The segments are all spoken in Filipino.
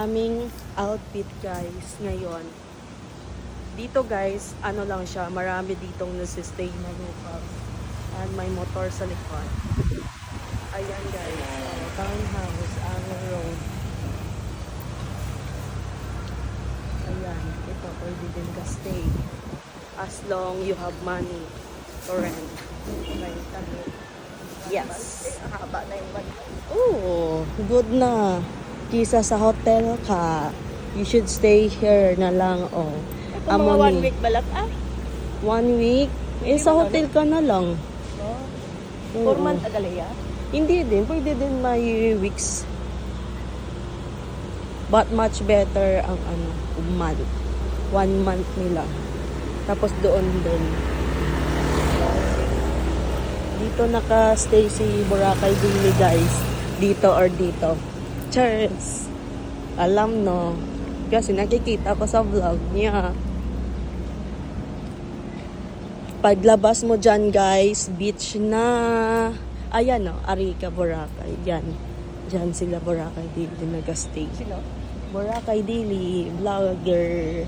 aming outfit guys ngayon. Dito guys, ano lang siya, marami ditong nasistay na local. And may motor sa likod. Ayan guys, townhouse, Angle Road. Ayan, ito pwede din ka stay. As long you have money to rent. Yes. Haba na yung balik. Oh, good na. Kisa sa hotel ka, you should stay here na lang, oh. Ito mga 1 week balak, 1 week? Eh, sa hotel ka na lang. No? 4 months agalaya? Hindi din. Pwede din may weeks. But much better ang month. 1 month nila. Tapos doon din. Dito naka-stay si Boracay Daily guys. Dito or dito. Cheers! Alam no. Kasi nakikita ko sa vlog niya. Paglabas mo dyan guys, beach na. Ayan no, Arica, Boracay. Yan. Dyan sila Boracay Daily nag-stay. Sino? Boracay Daily, vlogger.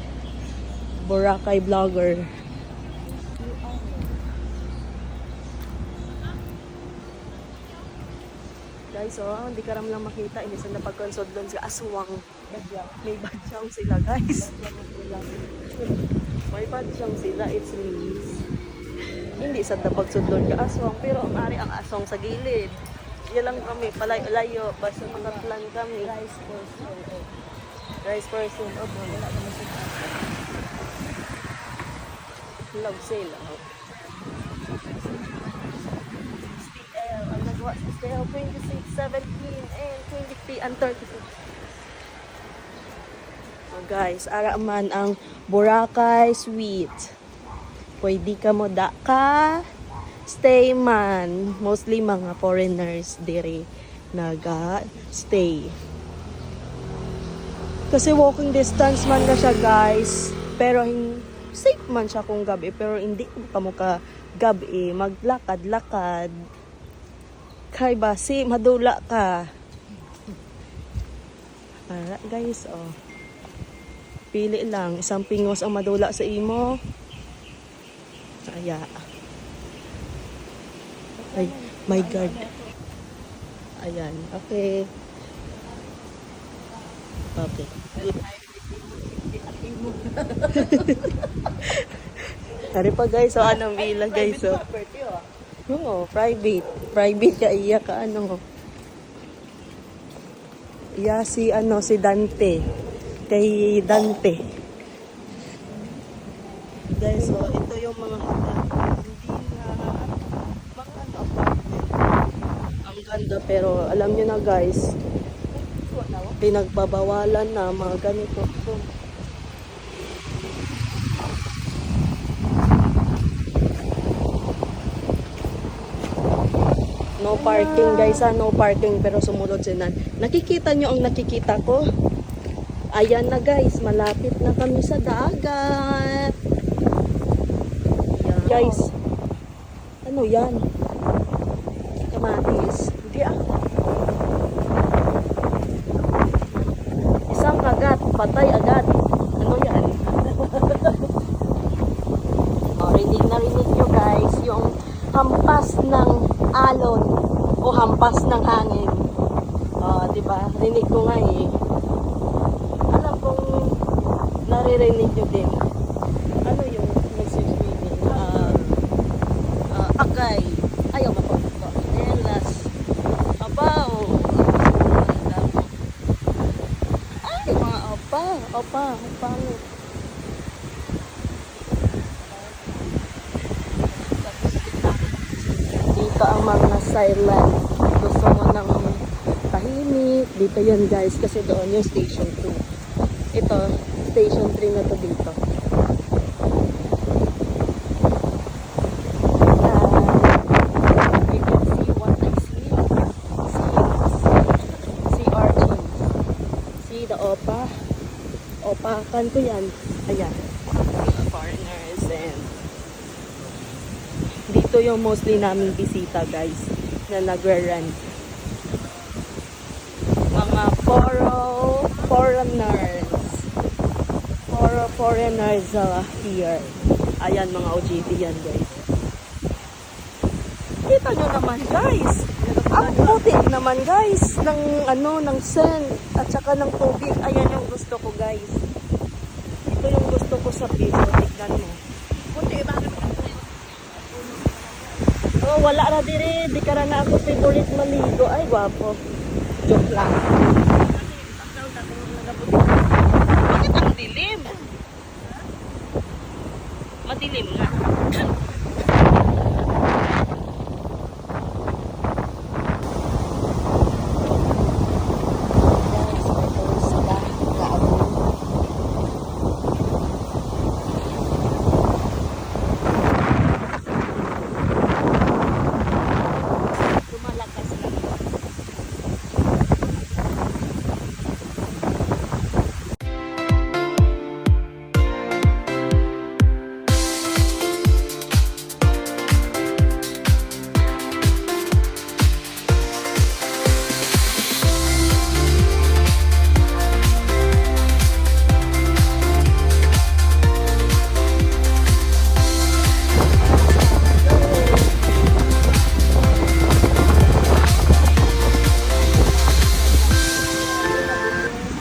Boracay vlogger. Guys, oh, hindi ka ram lang makita. Hindi sila napag-consult doon sa aswang. May badyang sila, guys. May badyang sila. It's means. Hindi sa napag-sudlon ka aswang. Pero ang ari ang aswang sa gilid. Yan lang kami. Palayo-layo. Basta makaplan kami. Rice person. Rice person. Opo. Wala naman siya. Love sale. Oh. Ang nagawa sa sale 26, 17, and 23, and 36. So guys, ara man ang Boracay Suite. Pwede ka mo ka stay man. Mostly mga foreigners dire naga-stay. Kasi walking distance man ka siya guys. Pero safe man siya kung gabi. Pero hindi ka mo ka gabi. Maglakad-lakad. Kay basi, madula ka. Para guys, oh. Pili lang. Isang pingos ang madula sa imo. Aya. Ay, my God. Ayan. Okay. Okay. Tari pa guys, so anong bila guys, so. Oo, private. Private ka iya ka Iya si si Dante. Kay Dante. Guys, so ito yung mga hotel. Hindi na mga apartment. Ang ganda pero alam niyo na guys, pinagbabawalan na mga ganito. So, no parking guys, no parking pero sumunod sila. Nakikita nyo ang nakikita ko? Ayan na guys, malapit na kami sa dagat. Yan. Guys, ano yan? Kamatis. Hindi Isang agad, patay agad. Ano yan? Rinig na rinig nyo guys, yung hampas ng alon o hampas ng hangin. Diba? Rinig ko nga eh. Alam kong naririnig nyo din. Ano yung nagsiswimming? Agay. Ayaw ba ito? Elas. Abaw. Ay, mga opa. Opa. Dito ang mga silent. Gusto mo ng tahimik. Dito yun guys. Kasi doon yung station 2. Ito, station 3 na to dito. You can see what I see. See urchins. See the opa. Opakan ko yan. Ayan. Foreigners and dito yung mostly naming bisita guys na nagre-rent. Mga foreigners. Foreigners here. Ayan mga OJT yan guys. Kita nyo naman guys. Ang puti naman guys ng ng sand at saka ng tubig. Ayan yung gusto ko guys. Ito yung gusto ko sa video. Tignan mo. Puti, bakit? Oh, wala na dire. Di ka na ako favorite maligo. Ay, gwapo. Joke lang. Bakit ang dilim? Madilim nga. Lumalakas lang.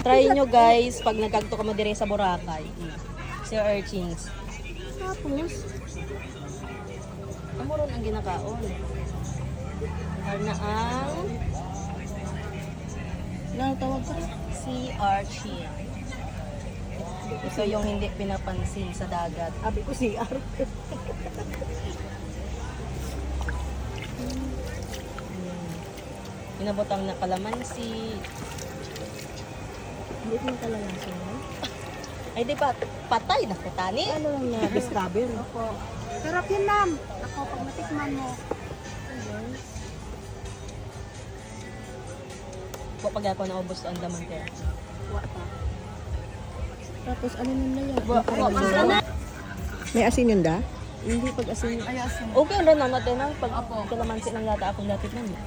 Try nyo guys pag nagkagto ka mo dire sa Boracay. Sea urchins. Tapos, amuron ang ginakaon. Karna ang tawag ko? Sea urchin. Ito yung hindi pinapansin sa dagat. Abi ko CR. Pinabotang na kalamansi. Hindi mo talaga siya. Ay di ba, patay na kutani. Ano lang na, discover. Opo. Sarap yun, ma'am. Ako, pag natikman mo. Pag ako naubos ang daman kaya. Wata. Tapos, ano nun na yan? May asin yun da? Hindi pag asin. Ay, asin. Okay na natin ang pag kalamansi ng lata akong dapat na.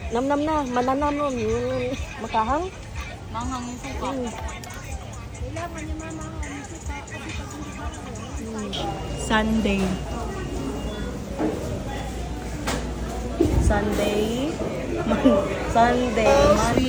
Nam na, mananam ron yun. Makahang? Manghang yung suka. Sunday. Sunday. Sunday.